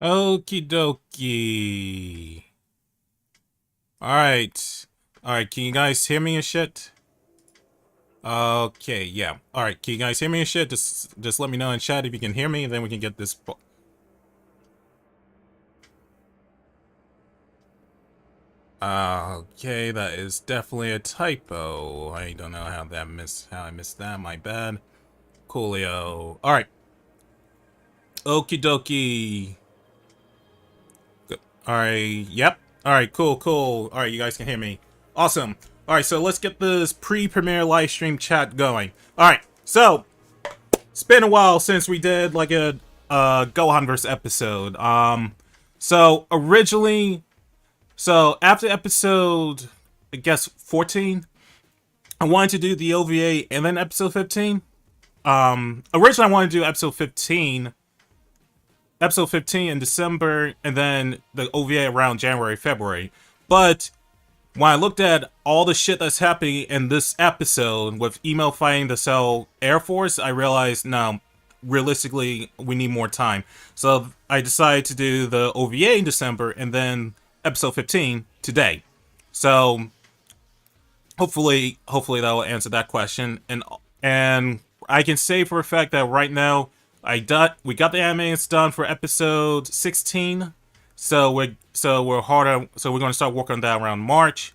Okie dokie. Alright. Alright, can you guys hear me and shit? Okay, yeah. Alright, can you guys hear me and shit? Just let me know in chat if you can hear me, and then we can get this. Okay, that is definitely a typo. I don't know how I missed that, my bad. Coolio. Alright. Okie dokie. Alright, yep. Alright, cool. Alright, you guys can hear me. Awesome. Alright, so let's get this pre-premiere livestream chat going. Alright, so it's been a while since we did like a Gohanverse episode. So originally, after episode, I guess 14, I wanted to do the OVA and then episode 15. Originally I wanted to do episode 15 in December, and then the OVA around January, February. But when I looked at all the shit that's happening in this episode with email fighting the Cell Air Force, I realized, no, realistically, we need more time. So I decided to do the OVA in December, and then episode 15 today. So hopefully that will answer that question. And I can say for a fact that right now, we got the animations done for episode 16, so we're going to start working on that around March.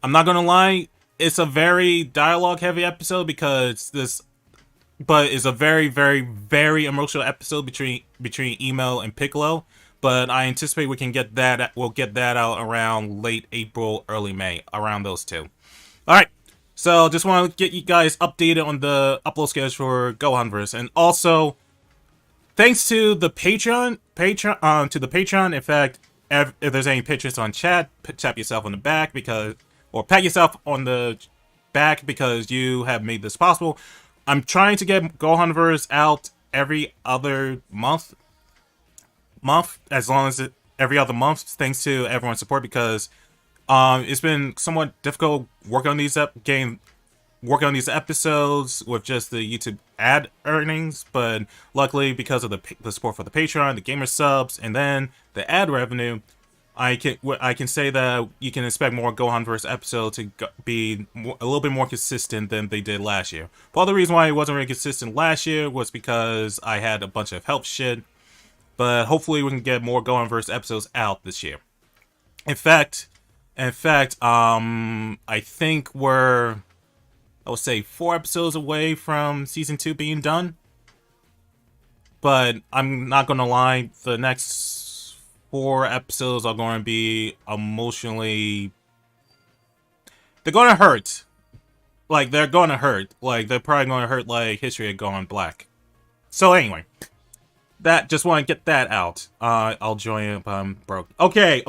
I'm not gonna lie, it's a very dialogue heavy episode but it's a very, very, very emotional episode between Emo and Piccolo. But I anticipate we'll get that out around late April, early May, around those two. All right. So just want to get you guys updated on the upload schedule for Gohanverse, and also thanks to the Patreon. In fact, if there's any pictures on chat, tap yourself on the back or pat yourself on the back because you have made this possible. I'm trying to get Gohanverse out every other month, as long as every other month, thanks to everyone's support, because it's been somewhat difficult working on these episodes with just the YouTube ad earnings, but luckily because of the support for the Patreon, the gamer subs, and then the ad revenue, I can say that you can expect more Gohanverse episodes to be a little bit more consistent than they did last year. Part of the reason why it wasn't really consistent last year was because I had a bunch of help shit, but hopefully we can get more Gohanverse episodes out this year. In fact, I think I would say 4 episodes away from season 2 being done. But I'm not gonna lie, the next 4 episodes are going to be emotionally. They're gonna hurt. They're gonna hurt. They're probably gonna hurt like History of Gone Black. So anyway, just want to get that out. I'll join if I'm broke. Okay.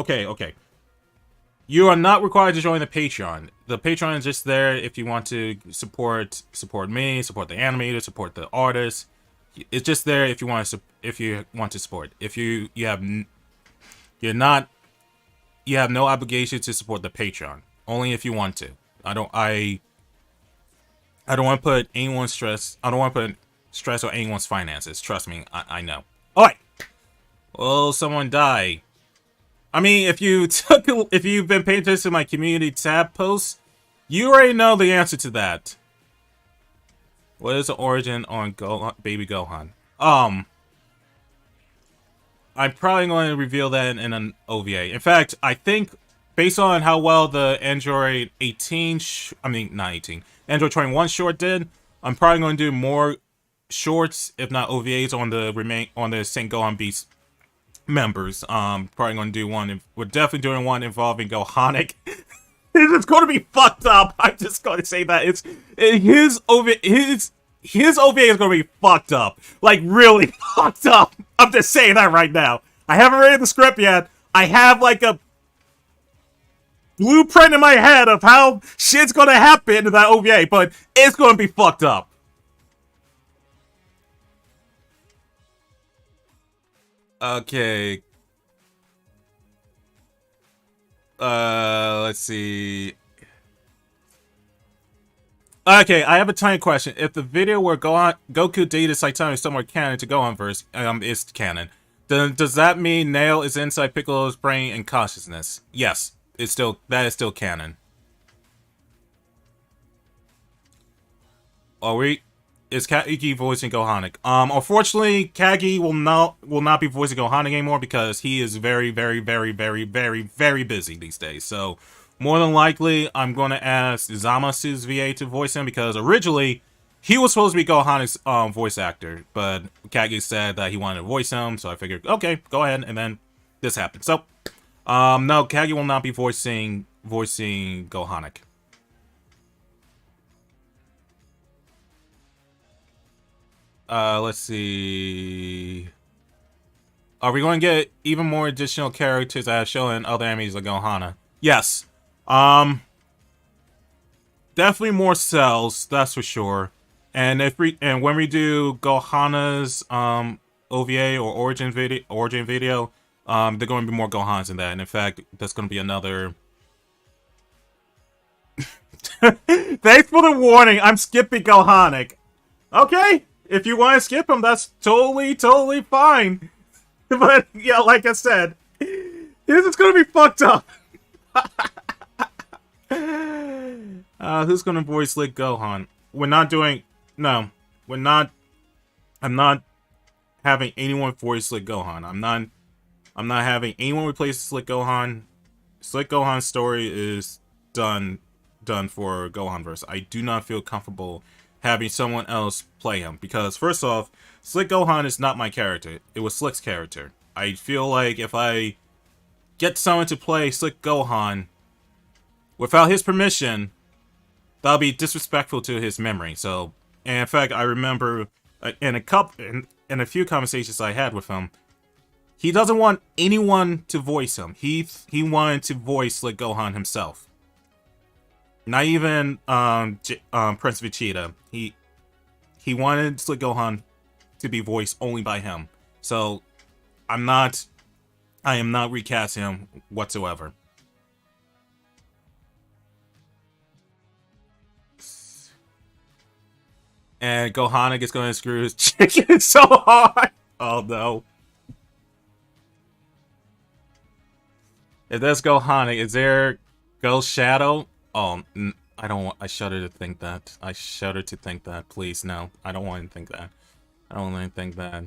You are not required to join the Patreon. The Patreon is just there if you want to support me, support the animator, support the artist. It's just there if you want to support. If you have no obligation to support the Patreon. Only if you want to. I don't want to put anyone's stress. I don't want to put stress on anyone's finances. Trust me, I know. All right. Will someone die? I mean, if you've been paying attention to my community tab posts, you already know the answer to that. What is the origin on Baby Gohan? I'm probably going to reveal that in an OVA. In fact, I think based on how well the Android 21 short did, I'm probably going to do more shorts, if not OVAs, on the Saint Gohan Beast members. Probably going to do one. We're definitely doing one involving Gohanic. It's going to be fucked up. I'm just going to say that his OVA is going to be fucked up, like really fucked up. I'm just saying that right now. I haven't read the script yet. I have like a blueprint in my head of how shit's going to happen in that OVA, but it's going to be fucked up. Okay. Let's see. Okay, I have a tiny question. If the video where Goku dated Saitama is somewhere canon to Gohanverse, it's canon. Then does that mean Nail is inside Piccolo's brain and consciousness? Yes, that is still canon. Are we? Is Kagi voicing Gohanek? Unfortunately, Kagi will not be voicing Gohanek anymore because he is very, very, very, very, very, very busy these days. So, more than likely, I'm going to ask Zamasu's VA to voice him because originally he was supposed to be Gohanek's voice actor, but Kagi said that he wanted to voice him, so I figured, okay, go ahead, and then this happened. So, no, Kagi will not be voicing Gohanek. Let's see. Are we going to get even more additional characters as shown in other animes like Gohana? Yes. Definitely more cells, that's for sure. And when we do Gohana's OVA or origin video, they're going to be more Gohans in that. And in fact, that's going to be another. Thanks for the warning. I'm skipping Gohanek. Okay. If you want to skip him, that's totally fine. But, yeah, like I said, this is gonna be fucked up. Who's gonna voice Slick Gohan? We're not doing... No. We're not... I'm not having anyone voice Slick Gohan. I'm not having anyone replace Slick Gohan. Slick Gohan's story is done for Gohanverse. I do not feel comfortable having someone else play him. Because, first off, Slick Gohan is not my character. It was Slick's character. I feel like if I get someone to play Slick Gohan without his permission, that'll be disrespectful to his memory. So, and in fact, I remember in a few conversations I had with him, he doesn't want anyone to voice him. He wanted to voice Slick Gohan himself. Not even Prince Vegeta. He wanted Slick Gohan to be voiced only by him. So I am not recasting him whatsoever. And Gohanek is going to screw his chicken so hard. Oh no. If there's Gohanek, is there Ghost Shadow? Oh, I don't want. I shudder to think that. I shudder to think that. Please, no. I don't want to think that. I don't want to think that.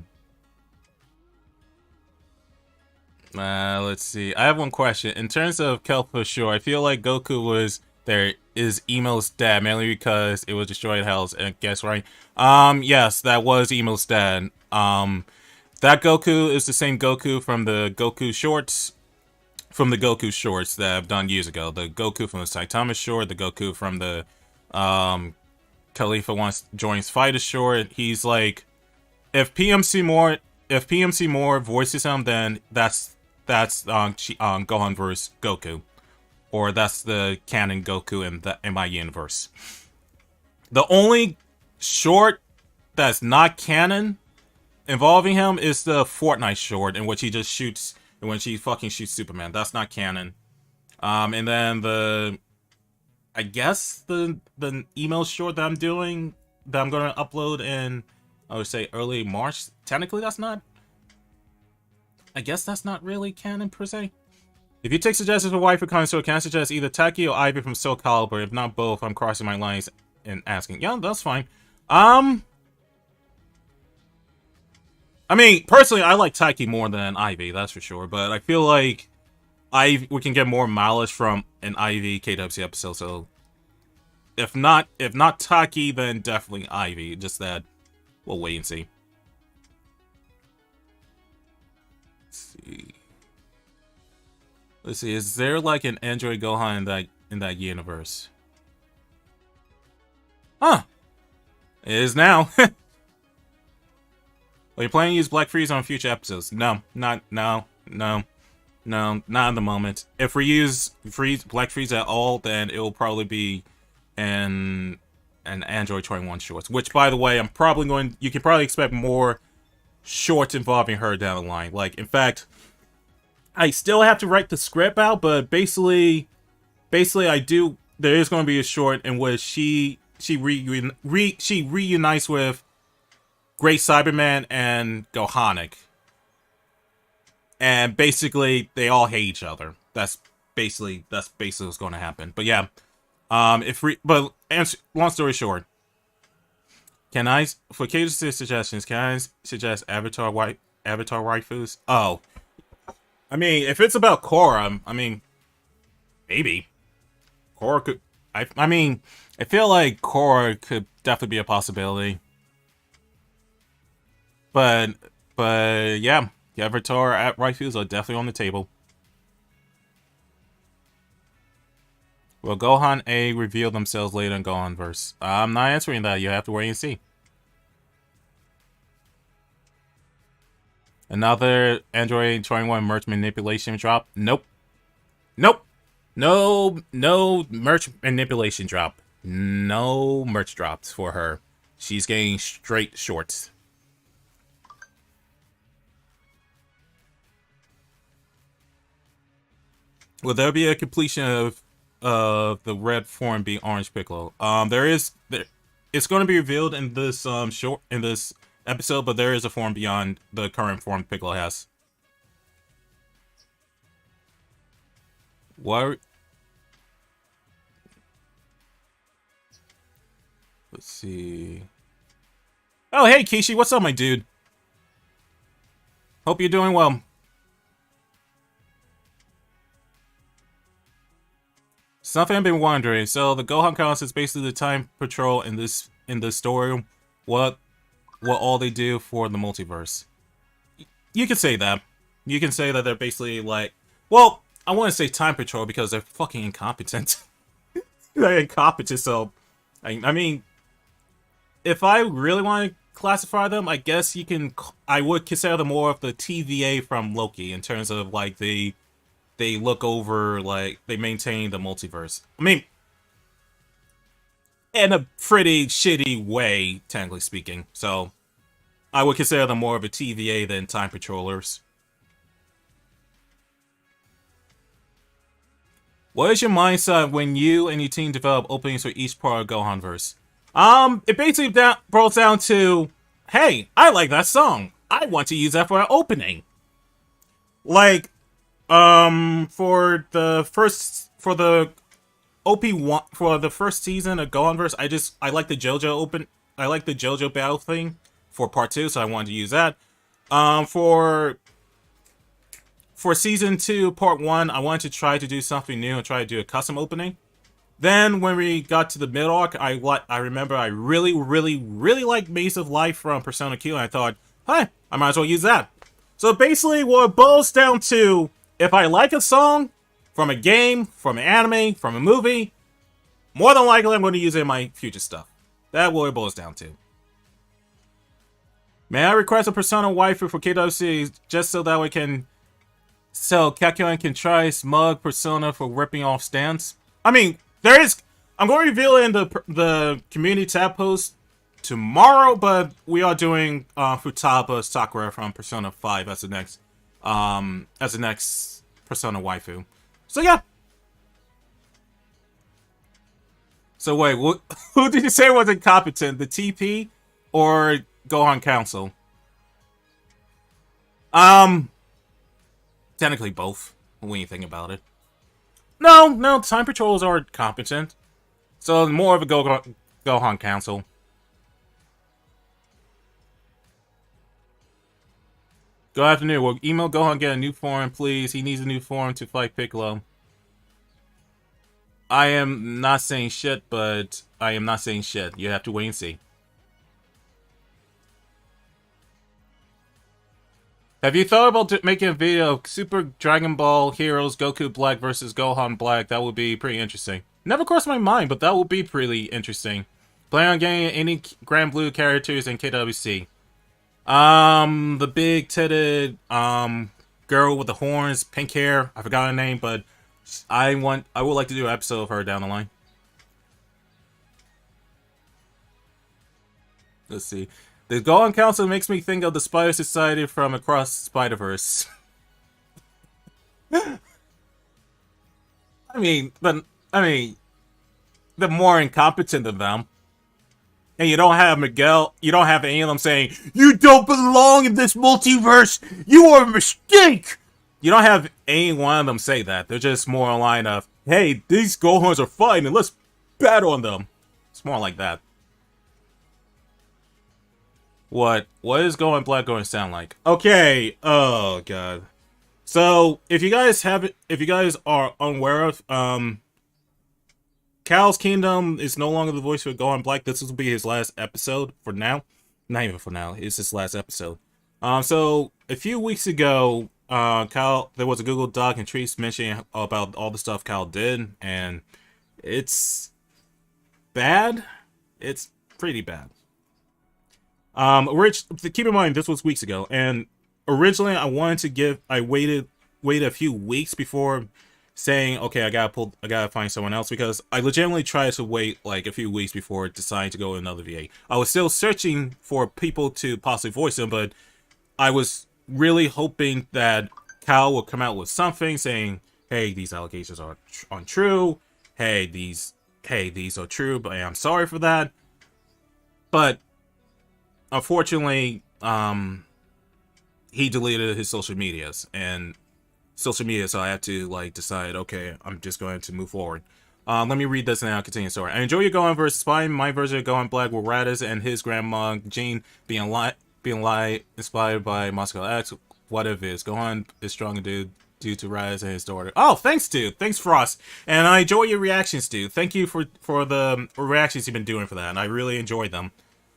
Let's see. I have one question. In terms of Kelp for sure, I feel like Goku was there is Emo's dad, mainly because it was destroyed Hells, and guess right? Yes, that was Emo's dad. That Goku is the same Goku from the Goku shorts. From the Goku shorts that I've done years ago. The Goku from the Saitama short, the Goku from the Khalifa joins Fighter short. He's like, if PMC Moore voices him, then that's Gohanverse Goku, or that's the canon Goku in my universe. The only short that's not canon involving him is the Fortnite short, in which he just shoots. When she fucking shoots Superman. That's not canon. And then I guess the email short that I'm doing, that I'm gonna upload in, I would say early March. Technically, that's not. I guess that's not really canon per se. If you take suggestions for waifu connoisseur, can I suggest either Taki or Ivy from Soul Calibur? If not both, I'm crossing my lines and asking. Yeah, that's fine. I mean, personally, I like Taiki more than Ivy, that's for sure. But I feel like we can get more mileage from an Ivy KWC episode. So if not Taiki, then definitely Ivy. Just that we'll wait and see. Let's see. Is there like an Android Gohan in that universe? Huh. It is now. Are you planning to use Black Frieza on future episodes? No, not in the moment. If we use Black Frieza at all, then it will probably be an Android 21 shorts. Which, by the way, you can probably expect more shorts involving her down the line. Like, in fact, I still have to write the script out, but basically I do. There is going to be a short in which she reunites with Great Cyberman and Gohanek. and basically they all hate each other. That's basically what's going to happen. But yeah, long story short, can I, for cases to suggestions, can I suggest Avatar waifus? Oh, I mean, if it's about Korra, I mean, maybe Korra could. I mean, I feel like Korra could definitely be a possibility. But yeah, the Avatar waifus are definitely on the table. Will Gohan A reveal themselves later in Gohanverse? I'm not answering that. You have to wait and see. Another Android 21 merch manipulation drop? Nope. Nope. No merch manipulation drop. No merch drops for her. She's getting straight shorts. Will there be a completion of the red form being Orange Piccolo? It's going to be revealed in this episode, but there is a form beyond the current form Piccolo has. What? Let's see. Oh, hey, Kishi. What's up, my dude? Hope you're doing well. Something I've been wondering. So the Gohan Council is basically the time patrol in this story. What all they do for the multiverse? You can say that. You can say that they're basically like, well, I want to say time patrol because they're fucking incompetent. They're incompetent. So, I mean, if I really want to classify them, I guess I would consider them more of the TVA from Loki in terms of like they look over, like, they maintain the multiverse. I mean, in a pretty shitty way, technically speaking. So, I would consider them more of a TVA than time patrollers. What is your mindset when you and your team develop openings for each part of Gohanverse? It basically boils down to, hey, I like that song. I want to use that for an opening. Like, for the OP1 for the first season of Gohanverse, I like the JoJo battle thing for part 2, so I wanted to use that. For season 2, part 1, I wanted to try to do something new and try to do a custom opening. Then when we got to the mid arc, I remember I really liked Maze of Life from Persona Q, and I thought, hey, I might as well use that. So basically, what it boils down to, if I like a song from a game, from an anime, from a movie, more than likely I'm going to use it in my future stuff. That's what it boils down to. May I request a Persona waifu for KWC just so that we can... So Kakyoin can try smug Persona for ripping off stands? I mean, there is... I'm going to reveal it in the community tab post tomorrow, but we are doing Futaba Sakura from Persona 5 as the next Persona waifu. So yeah. So wait, who did you say was incompetent? The TP or Gohan Council? Technically both, when you think about it. No, time patrols are competent. So more of a Gohan Council. Good afternoon. Will email Gohan get a new form, please? He needs a new form to fight Piccolo. I am not saying shit, but I am not saying shit. You have to wait and see. Have you thought about making a video of Super Dragon Ball Heroes Goku Black versus Gohan Black? That would be pretty interesting. Never crossed my mind, but that would be pretty interesting. Plan on getting any Grand Blue characters in KWC. The big-titted, girl with the horns, pink hair. I forgot her name, but I would like to do an episode of her down the line. Let's see. The Gohan Council makes me think of the Spider Society from Across Spider-Verse. I mean, they're more incompetent than them. And you don't have Miguel, you don't have any of them saying, "You don't belong in this multiverse! You are a mistake! you don't have any one of them say that. They're just more a line of, hey, these Gohans are fine and let's battle on them. It's more like that. What is Gohan Black going to sound like? Okay, oh god. So if you guys are unaware of, Cal's Kingdom is no longer the voice for Gohan Black. This will be his last episode for now. Not even for now. It's his last episode. So a few weeks ago, Cal, there was a Google Doc and tweets mentioning about all the stuff Cal did, and it's bad. It's pretty bad. Keep in mind this was weeks ago, and originally I waited a few weeks before saying, okay, I gotta find someone else, because I legitimately tried to wait like a few weeks before deciding to go with another VA. I was still searching for people to possibly voice him, but I was really hoping that Cal would come out with something saying, hey, these allegations are untrue. Hey, these are true, but I'm sorry for that. But unfortunately, he deleted his social medias, so I had to like decide, okay, I'm just going to move forward. Let me read this and I'll continue the story. I enjoy your Gohanverse. Spine, my version of Gohan Black with Raditz and his grandma Jean being inspired by Moscow X. What if it's Gohan is strong due to Raditz and his daughter. Oh, thanks, dude. Thanks, Frost. And I enjoy your reactions, dude. Thank you for the reactions you've been doing for that, and I really enjoyed them.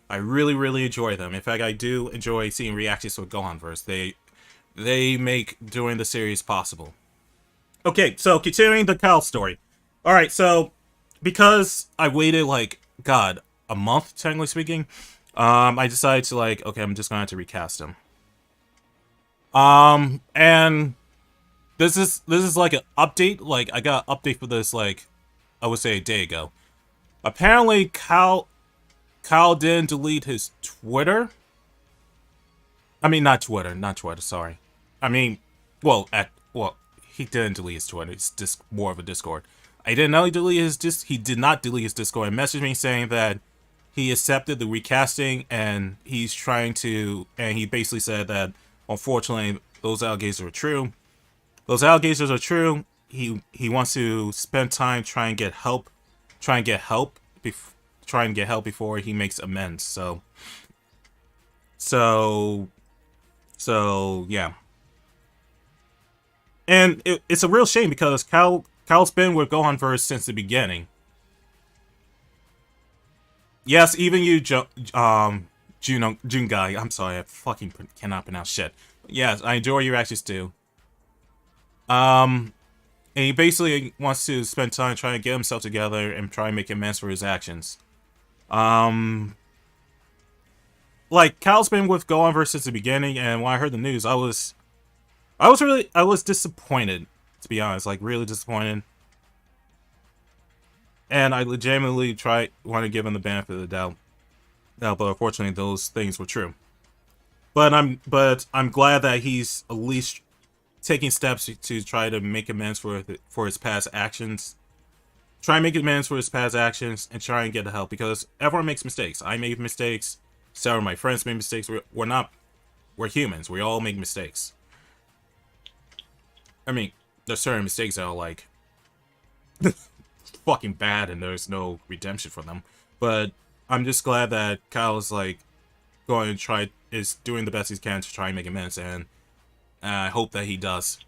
I really enjoy them. In fact, I do enjoy seeing reactions to Gohanverse. They make doing the series possible. Okay, so continuing the Cal story. Alright, so because I waited like, God, a month, technically speaking, I decided to like, okay, I'm just going to have to recast him. And this is like an update. Like, I got an update for this, like, I would say a day ago. Apparently, Cal didn't delete his Twitter. I mean, not Twitter, sorry. I mean, well, he didn't delete his Twitter. It's just more of a Discord. I didn't know he did not delete his Discord. He messaged me saying that he accepted the recasting and he's trying to, and he basically said that, unfortunately, those allegations are true. Those allegations are true. He wants to spend time trying to get help before he makes amends. So yeah. And it's a real shame because Cal's been with Gohanverse since the beginning. Yes, even you, Jungai. I'm sorry, I fucking cannot pronounce shit. Yes, I enjoy your actions too. And he basically wants to spend time trying to get himself together and try and make amends for his actions. Like, Cal's been with Gohanverse since the beginning, and when I heard the news, I was disappointed, to be honest, like, really disappointed. And I legitimately want to give him the benefit of the doubt. But unfortunately, those things were true. But I'm glad that he's at least taking steps to try to make amends for his past actions. Try and make amends for his past actions and try and get the help, because everyone makes mistakes. I made mistakes. Several of my friends made mistakes. We're humans. We all make mistakes. I mean, there's certain mistakes that are like fucking bad and there's no redemption for them. But I'm just glad that Kyle's like is doing the best he can to try and make amends, and I hope that he does.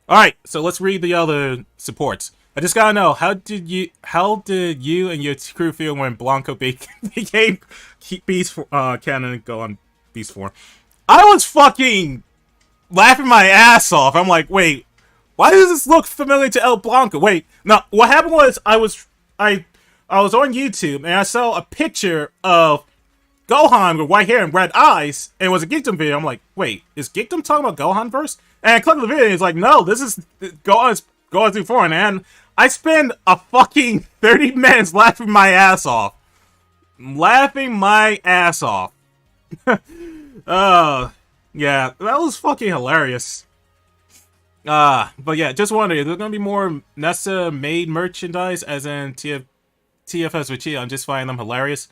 Alright, so let's read the other supports. I just gotta know, how did you and your crew feel when Blanco became Beast Canon go on Beast 4? I was fucking laughing my ass off. I'm like, wait, why does this look familiar to El Blanco? Wait, no, what happened was I was on YouTube and I saw a picture of Gohan with white hair and red eyes, and it was a Geekdom video. I'm like, wait, is Geekdom talking about Gohanverse? And I clicked the video and it's like, no, this is Gohan's through 4, and I spend a fucking 30 minutes laughing my ass off. Laughing my ass off. Yeah, that was fucking hilarious. But yeah, just wondering, there's gonna be more Nessa made merchandise, as in TFS Vegeta. I'm just finding them hilarious.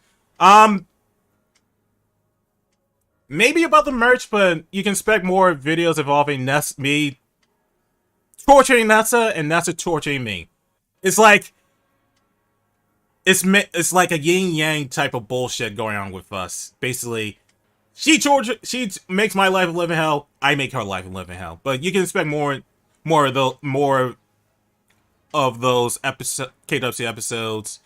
Maybe about the merch, but you can expect more videos involving Ness, me torturing Nessa and Nessa torturing me. It's like it's like a yin yang type of bullshit going on with us. Basically, she makes my life a living hell. I make her life a living hell. But you can expect more of those KWC episodes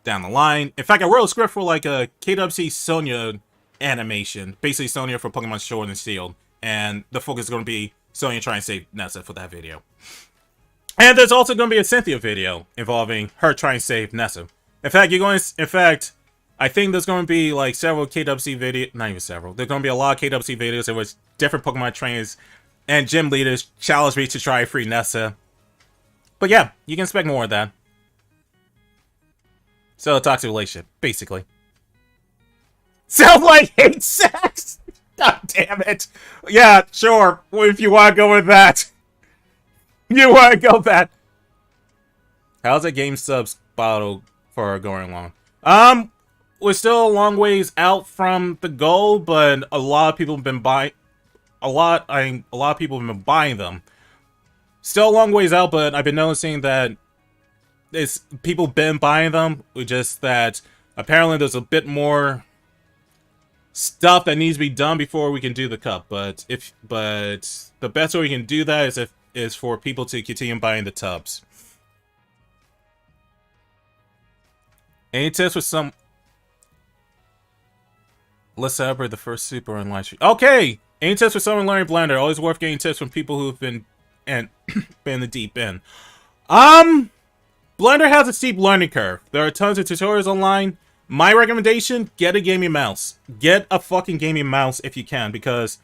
down the line. In fact, I wrote a script for like a KWC Sonya animation, basically Sonya from Pokemon Sword and Shield, and the focus is going to be Sonya trying to save Nessa for that video. And there's also going to be a Cynthia video involving her trying to save Nessa. In fact, I think there's going to be like several KWC videos, not even several. There's going to be a lot of KWC videos in which different Pokemon trainers and gym leaders challenge me to try to free Nessa. But yeah, you can expect more of that. So, a toxic relationship, basically. Sounds like hate sex! God damn it. Yeah, sure. If you want to go with that. You want to go with that. How's the game subs bottle for going along? We're still a long ways out from the goal, but a lot of people have been buying... A lot of people have been buying them. Still a long ways out, but I've been noticing that people been buying them. Just that apparently there's a bit more stuff that needs to be done before we can do the cup. But the best way we can do that is for people to continue buying the tubs. Any tips with some? Let's celebrate the first super on live stream. Okay, any tips for someone learning Blender? Always worth getting tips from people who've been in the deep end. Blender has a steep learning curve. There are tons of tutorials online. My recommendation, get a gaming mouse. Get a fucking gaming mouse if you can, because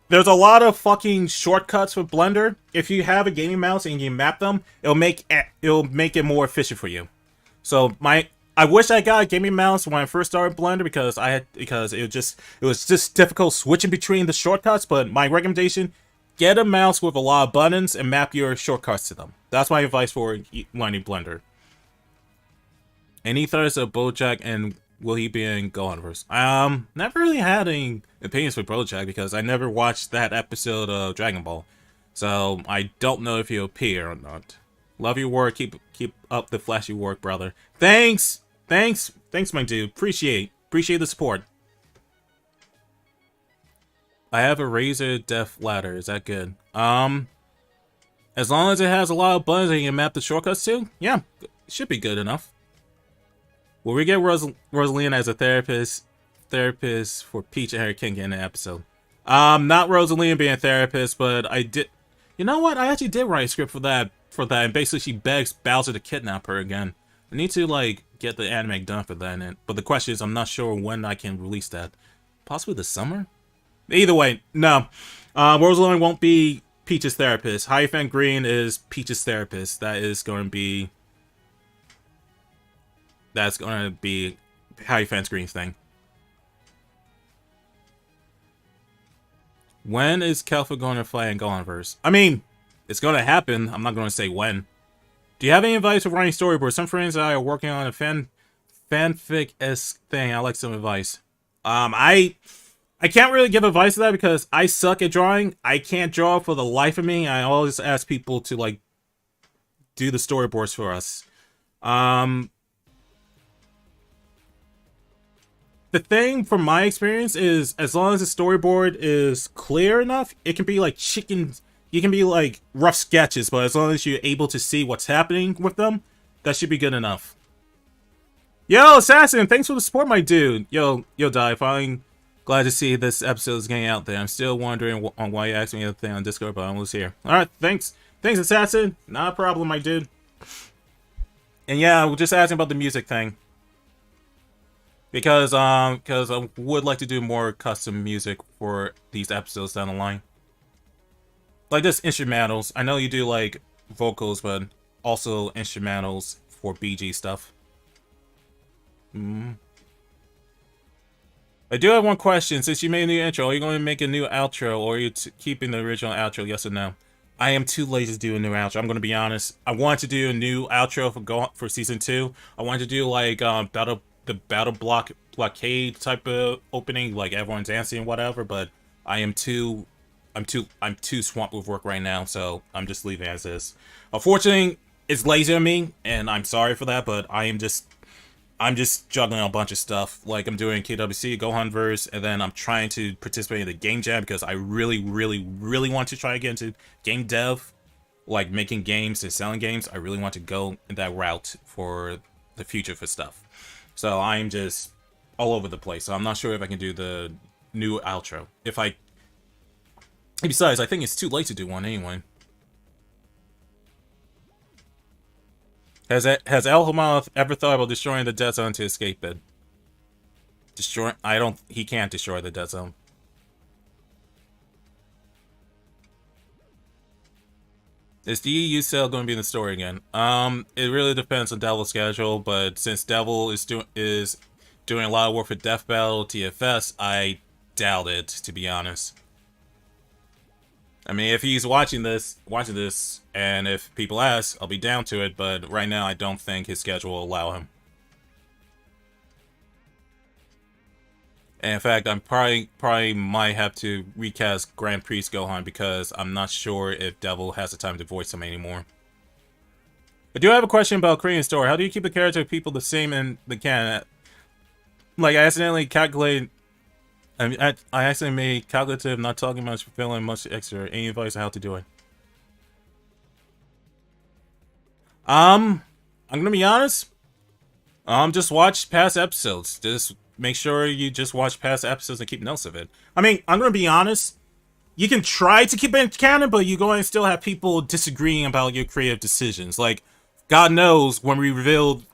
there's a lot of fucking shortcuts with Blender. If you have a gaming mouse and you map them, it'll make it more efficient for you. So I wish I got a gaming mouse when I first started Blender because it was just difficult switching between the shortcuts, but my recommendation, get a mouse with a lot of buttons and map your shortcuts to them. That's my advice for learning Blender. Any thoughts of BoJack and will he be in Gohanverse? Never really had any opinions for BoJack because I never watched that episode of Dragon Ball. So I don't know if he'll appear or not. Love your work. Keep up the flashy work, brother. Thanks, my dude. Appreciate the support. I have a Razer Def ladder. Is that good? As long as it has a lot of buttons and you can map the shortcuts to, yeah, it should be good enough. Will we get Rosalina as a therapist for Peach and Harry King in an episode? Not Rosalina being a therapist, but I did. You know what? I actually did write a script for that, and basically she begs Bowser to kidnap her again. I need to like get the anime done for that, but the question is, I'm not sure when I can release that. Possibly this summer. Either way, no. Rosalina won't be Peach's therapist. Hierophant Green is Peach's therapist. That's going to be Hierophant Green's thing. When is Kelfa going to fly in Gohanverse? I mean, it's going to happen. I'm not going to say when. Do you have any advice for writing storyboards? Some friends and I are working on a fanfic-esque thing. I like some advice. I can't really give advice to that because I suck at drawing. I can't draw for the life of me. I always ask people to like do the storyboards for us. The thing from my experience is as long as the storyboard is clear enough, it can be like you can be like rough sketches, but as long as you're able to see what's happening with them, that should be good enough. Yo, Assassin, thanks for the support, my dude. Yo, Finally glad to see this episode is getting out there. I'm still wondering on why you asked me the thing on Discord, but I was here. Alright, thanks, Assassin. Not a problem, my dude. And yeah, we're just asking about the music thing. Because I would like to do more custom music for these episodes down the line. Like just instrumentals. I know you do like vocals, but also instrumentals for BG stuff. I do have one question. Since you made a new intro, are you going to make a new outro, or are you keeping the original outro? Yes or no? I am too lazy to do a new outro. I'm going to be honest. I wanted to do a new outro for season 2. I wanted to do like the battle blockade type of opening, like everyone's dancing and whatever. But I am too I'm too swamped with work right now, so I'm just leaving as is. Unfortunately, it's lazy on me, and I'm sorry for that, but I'm just juggling a bunch of stuff. Like, I'm doing KWC, Gohanverse, and then I'm trying to participate in the game jam because I really, really, really want to try to get into game dev, like making games and selling games. I really want to go in that route for the future for stuff. So I'm just all over the place. So I'm not sure if I can do the new outro. Besides, I think it's too late to do one anyway. Has Elhomoth ever thought about destroying the dead zone to escape it? He can't destroy the dead zone. Is the EU sale going to be in the story again? It really depends on Devil's schedule, but since Devil is doing a lot of work for Death Battle, TFS, I doubt it, to be honest. I mean, if he's watching this, and if people ask, I'll be down to it, but right now I don't think his schedule will allow him. And in fact, I'm probably might have to recast Grand Priest Gohan because I'm not sure if Devil has the time to voice him anymore. I do have a question about Korean story. How do you keep the character of people the same in the canon? Like, I accidentally calculated. I accidentally made calculative, not talking much, feeling much extra. Any advice on how to do it? I'm gonna be honest. Just watch past episodes. Just make sure you just watch past episodes and keep notes of it. I mean, I'm gonna be honest. You can try to keep it in canon, but you're going to still have people disagreeing about your creative decisions. Like, God knows, when we revealed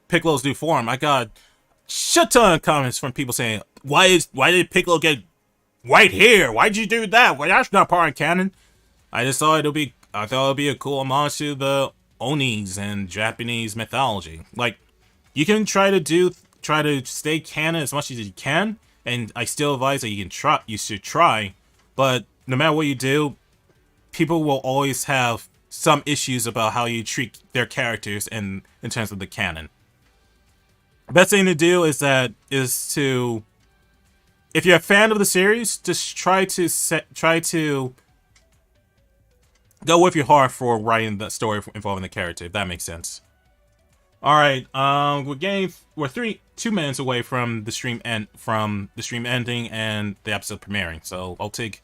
Piccolo's new form, I got shit ton of comments from people saying, why did Piccolo get white hair? Why'd you do that? Well, that's not part of canon. I just thought it'd be a cool homage to the Onis and Japanese mythology. Like, you can try to stay canon as much as you can, and I still advise that you should try, but no matter what you do, people will always have some issues about how you treat their characters in terms of the canon. Best thing to do is to, if you're a fan of the series, just try to go with your heart for writing the story involving the character, if that makes sense. All right, we're 2 minutes away from the stream ending and the episode premiering. So I'll take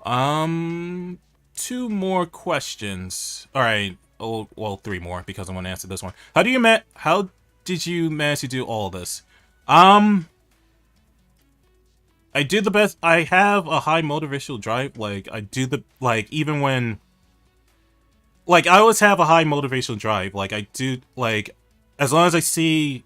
2 more questions. All right, well 3 more because I want to answer this one. How did you manage to do all of this? I do the best. I have a high motivational drive. Like, even when, like, I always have a high motivational drive. Like, I do, like, as long as I see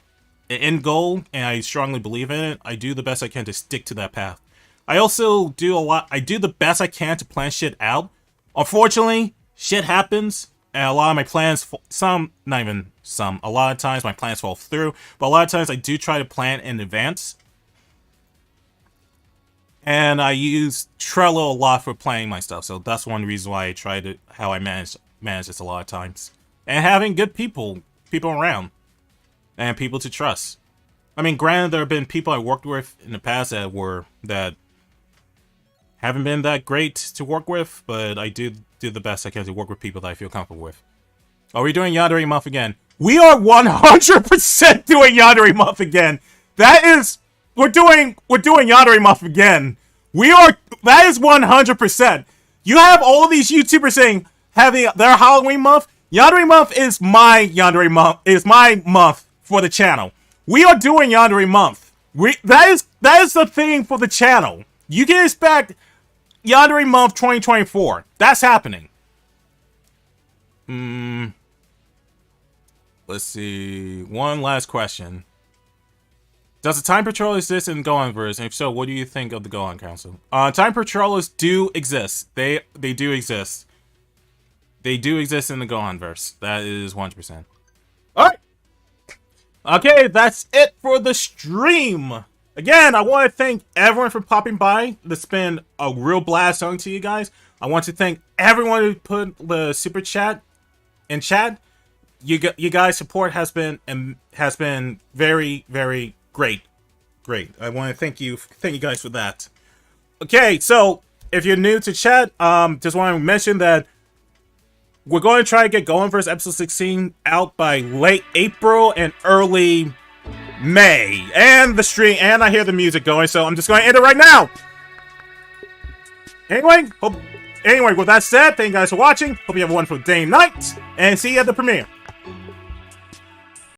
an end goal and I strongly believe in it, I do the best I can to stick to that path. I also do the best I can to plan shit out. Unfortunately, shit happens, and a lot of my plans, a lot of times my plans fall through, but a lot of times I do try to plan in advance. And I use Trello a lot for planning my stuff, so that's one reason why I manage this a lot of times. And having good people around, and people to trust. I mean, granted, there have been people I worked with in the past that haven't been that great to work with, but I do the best I can to work with people that I feel comfortable with. Are we doing Yandere Month again? We are 100% doing Yandere Month again. We're doing Yandere Month again. That is 100%. You have all these YouTubers saying having their Halloween month. Yandere Month is my month for the channel. We are doing Yandere Month. That is the thing for the channel. You can expect Yandere Month 2024. That's happening. Let's see. One last question. Does the Time Patrol exist in Gohanverse? And if so, what do you think of the Gohan Council? Time Patrollers do exist. They do exist. They do exist in the Gohanverse. That is 100%. Alright! Okay, that's it for the stream! Again, I want to thank everyone for popping by. It's been a real blast talking to you guys. I want to thank everyone who put the super chat in chat. You guys' support has been very, very great. I want to thank you guys for that. Okay, so if you're new to chat, just want to mention that we're going to try to get Gohanverse episode 16 out by late April and early May. And the stream, and I hear the music going, so I'm just going to end it right now. Anyway, with that said, thank you guys for watching. Hope you have a wonderful day and night, and see you at the premiere.